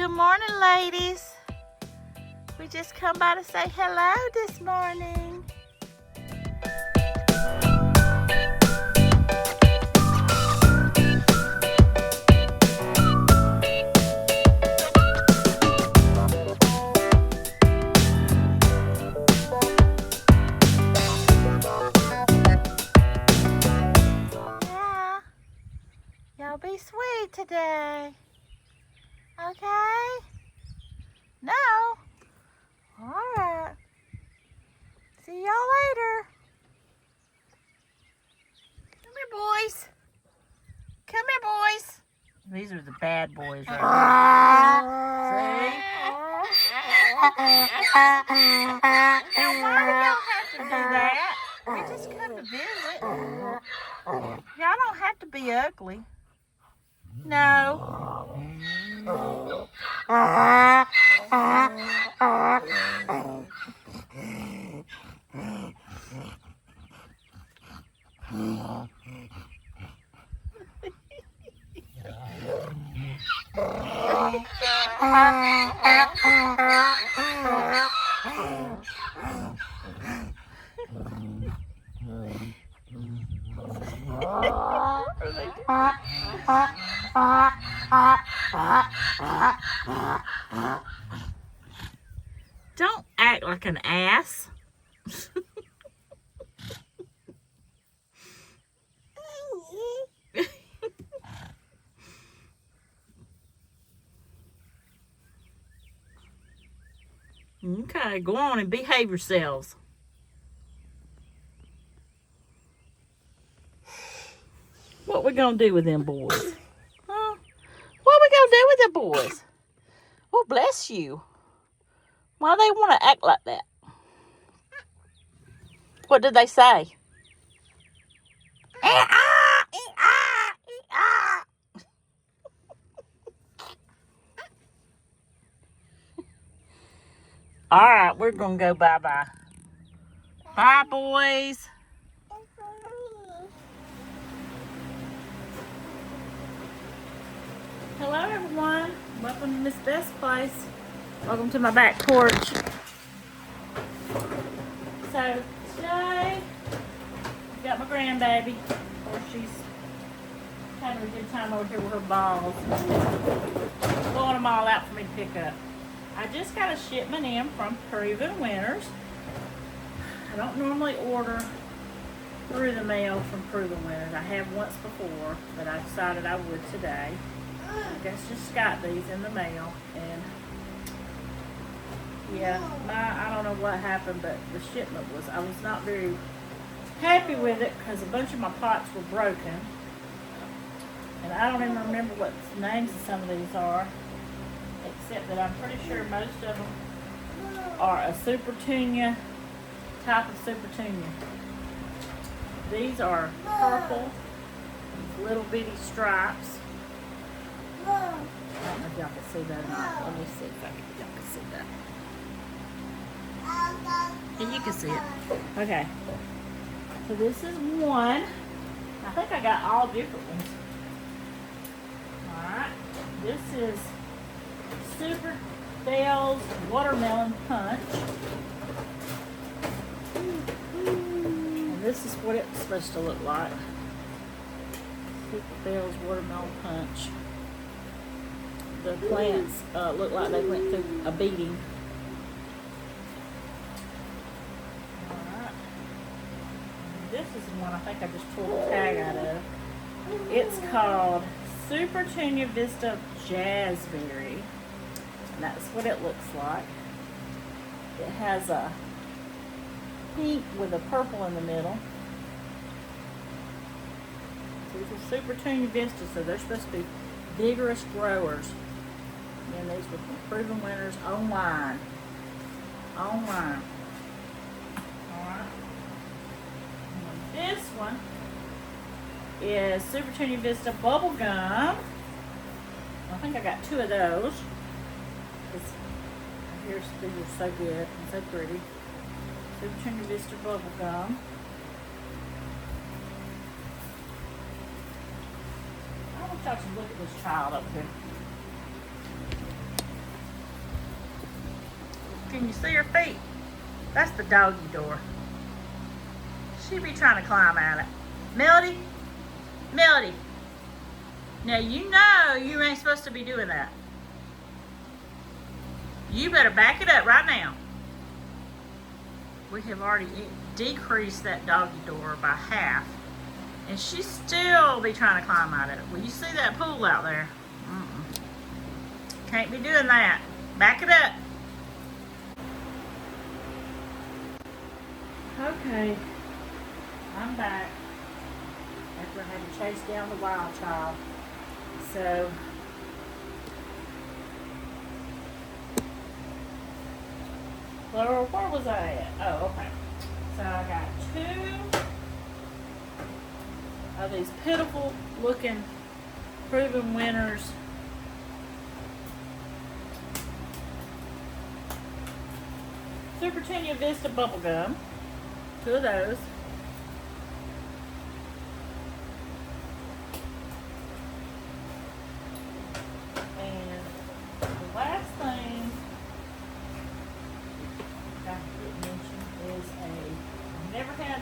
Good morning, ladies. We just come by to say hello this morning. Yeah. Y'all be sweet today. Okay? No? Alright. See y'all later. Come here, boys. Come here, boys. These are the bad boys right here. See? Now, why do y'all have to do that? We just come to visit. Y'all don't have to be ugly. No. Don't act like an ass. Okay, go on and behave yourselves. What we gonna do with them boys? Huh? What we gonna do with them boys? Oh, bless you. Why they want to act like that? What did they say? All right, we're gonna go bye-bye. Bye, boys. Hello, everyone. Welcome to Miss Best's place. Welcome to my back porch. So today, I've got my grandbaby. Of course, she's having a good time over here with her balls. Blowing them all out for me to pick up. I just got a shipment in from Proven Winners. I don't normally order through the mail from Proven Winners. I have once before, but I decided I would today. I guess just got these in the mail, and yeah, I don't know what happened, but the shipment I was not very happy with it because a bunch of my pots were broken, and I don't even remember what the names of some of these are, except that I'm pretty sure most of them are a Super Tunia type of Super Tunia. These are purple, little bitty stripes. I don't know if y'all can see that or not. Let me see if y'all can see that. And you can see it. Okay. So this is one. I think I got all different ones. Alright. This is Super Bell's Watermelon Punch. And this is what it's supposed to look like. Super Bell's Watermelon Punch. The plants look like they went through a beating. Alright. This is the one I think I just pulled the tag out of. It's called Super Tunia Vista Jazzberry. And that's what it looks like. It has a pink with a purple in the middle. These are Super Tunia Vista, so they're supposed to be vigorous growers. And these were from Proven Winners online. Alright. This one is Super Tunia Vista Bubble Gum. I think I got two of those. These are so good and so pretty. Super Tunia Vista Bubble Gum. I want y'all to look at this child up here. Can you see her feet? That's the doggy door. She be trying to climb at it. Melody? Melody. Now you know you ain't supposed to be doing that. You better back it up right now. We have already decreased that doggy door by half. And she still be trying to climb out of it. Well, you see that pool out there? Can't be doing that. Back it up. Okay. I'm back. After I had to chase down the wild child. So, where was I at? Oh, okay. So I got 2 of these pitiful looking proven winners. Super Tenia Vista bubblegum. 2 of those. And the last thing I didn't mention is I've never had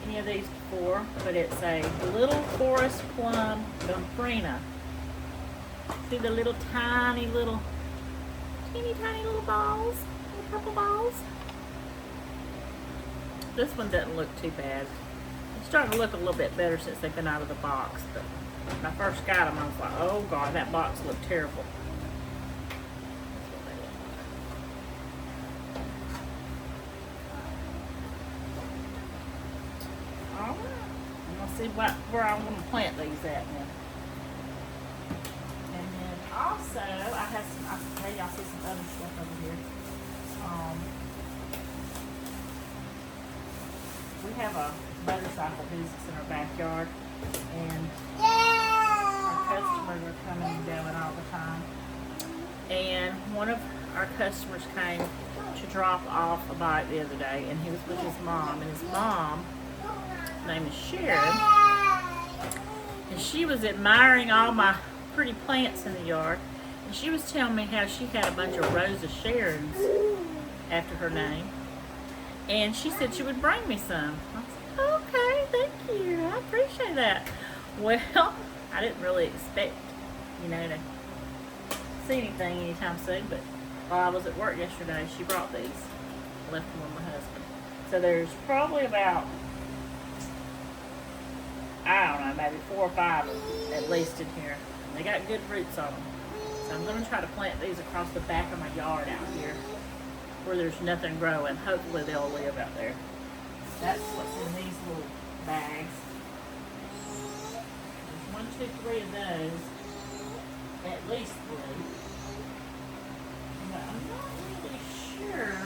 any of these before, but it's a little forest plum gumprina. See the little tiny little, teeny tiny little balls, little purple balls? This one doesn't look too bad. It's starting to look a little bit better since they've been out of the box, but when I first got them, I was like, oh God, that box looked terrible. Alright, I'm going to see where I'm going to plant these at now. And then also, I have some, I'll tell y'all see some other stuff over here. We have a motorcycle business in our backyard, and our customers are coming and going all the time. And one of our customers came to drop off a bike the other day, and he was with his mom, and his mom, her name is Sharon, and she was admiring all my pretty plants in the yard, and she was telling me how she had a bunch of Rosa Sharons after her name. And she said she would bring me some. I said, okay, thank you. I appreciate that. Well, I didn't really expect, to see anything anytime soon. But while I was at work yesterday, she brought these. I left them with my husband. So there's probably about, I don't know, maybe 4 or 5 at least in here. And they got good roots on them. So I'm going to try to plant these across the back of my yard out here, where there's nothing growing. Hopefully they'll live out there. That's what's in these little bags. There's 1, 2, 3 of those. At least 3. But I'm not really sure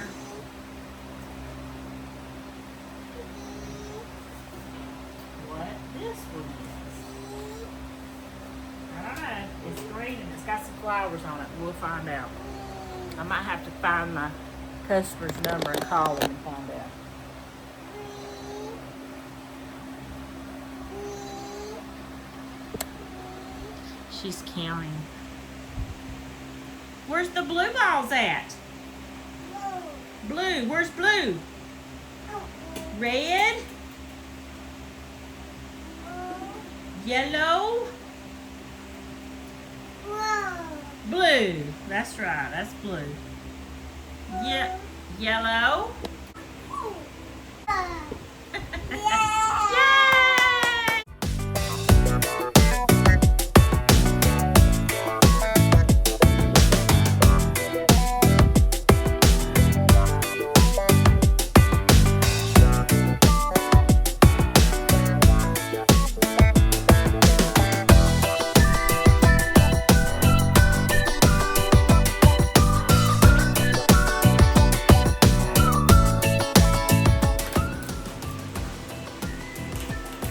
what this one is. I don't know. It's green and it's got some flowers on it. We'll find out. I might have to find my customer's number and call them and find out. She's counting. Where's the blue balls at? Blue. Where's blue? Red? Yellow? Blue. That's right. That's blue. Yeah. Yellow?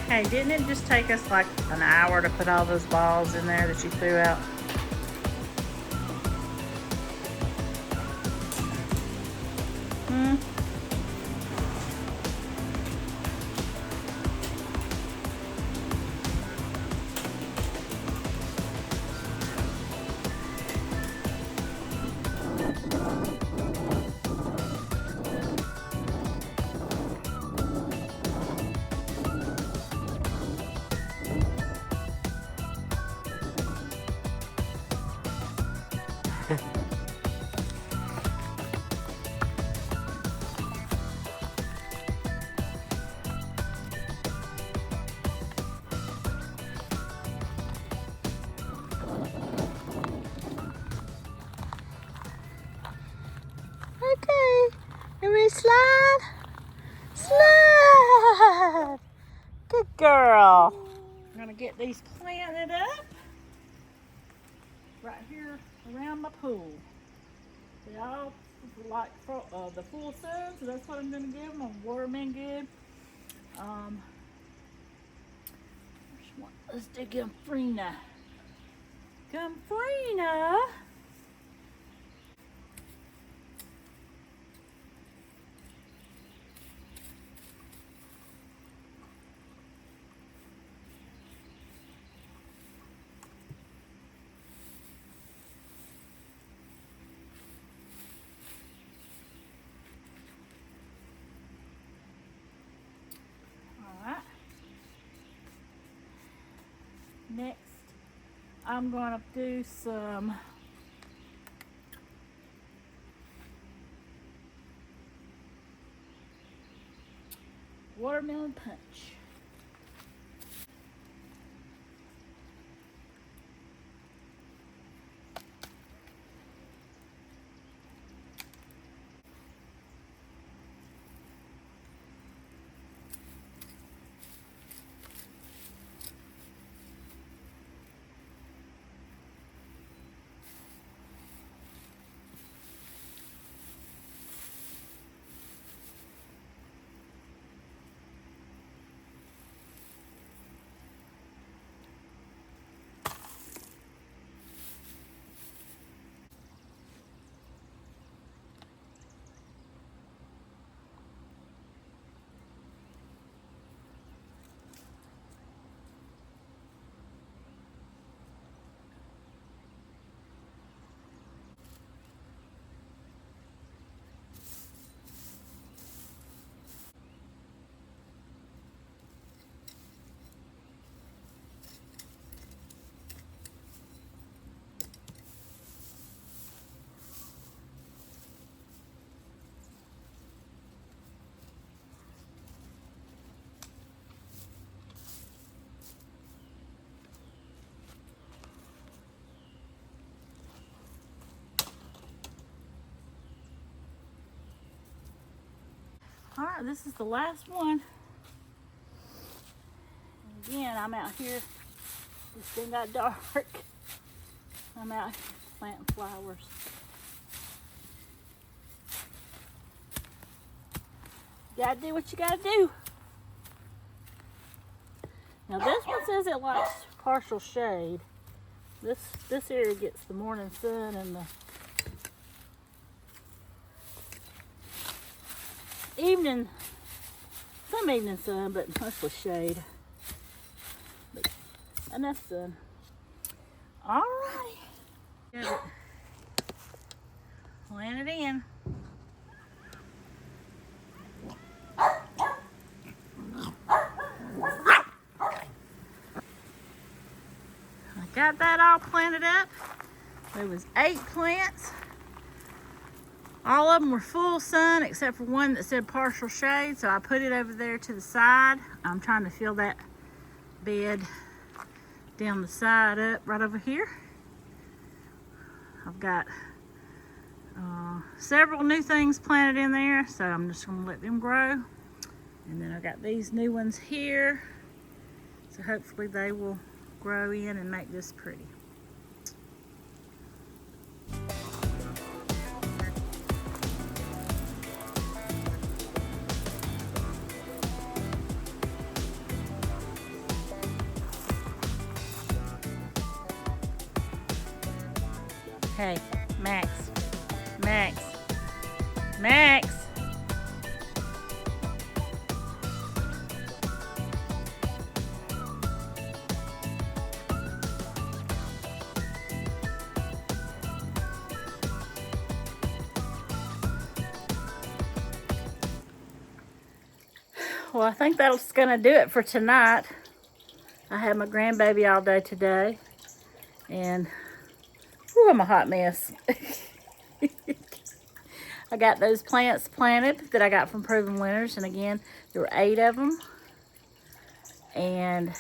Hey, didn't it just take us like an hour to put all those balls in there that you threw out? Okay, and we slide. Slide. Good girl. I'm gonna get these planted up right here around my pool. They all like the full sun, so that's what I'm gonna give them. I'm gonna water them in good. Let's do Gumfrina. Gumfrina. Next, I'm going to do some watermelon punch. All right, this is the last one. And again, I'm out here. It's been got dark. I'm out here planting flowers. You gotta do what you gotta do. Now this one says it likes partial shade. This area gets the morning sun and the evening, some evening sun, but mostly shade. But enough sun. All righty. Got it. Plant it in. I got that all planted up. There was 8 plants. All of them were full sun except for one that said partial shade, so I put it over there to the side. I'm trying to fill that bed down the side up right over here. I've got several new things planted in there, so I'm just going to let them grow. And then I've got these new ones here, so hopefully they will grow in and make this pretty. Hey, Max, Max, Max. Well, I think that's gonna do it for tonight. I had my grandbaby all day today, and Ooh, I'm a hot mess. I got those plants planted that I got from Proven Winners. And again, there were 8 of them. And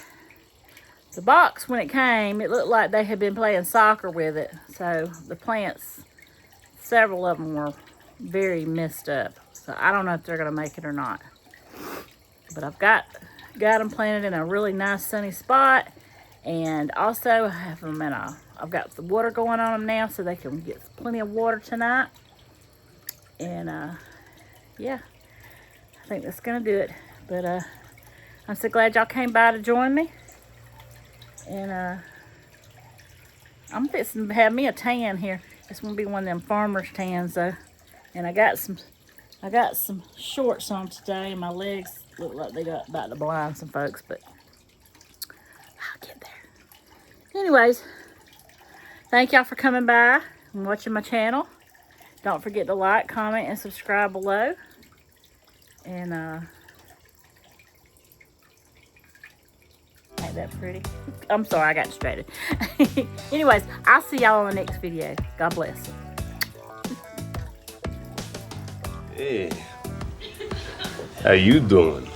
the box, when it came, it looked like they had been playing soccer with it. So the plants, several of them were very messed up. So I don't know if they're going to make it or not. But I've got them planted in a really nice sunny spot. And also I have them in I've got the water going on them now so they can get plenty of water tonight. And yeah, I think that's going to do it. But I'm so glad y'all came by to join me. And I'm fixing to have me a tan here. It's going to be one of them farmer's tans though. And I got some shorts on today, and my legs look like they got about to blind some folks, but I'll get there. Anyways, thank y'all for coming by and watching my channel. Don't forget to like, comment, and subscribe below. And ain't that pretty? I'm sorry, I got distracted. Anyways, I'll see y'all on the next video. God bless. Hey, how you doing?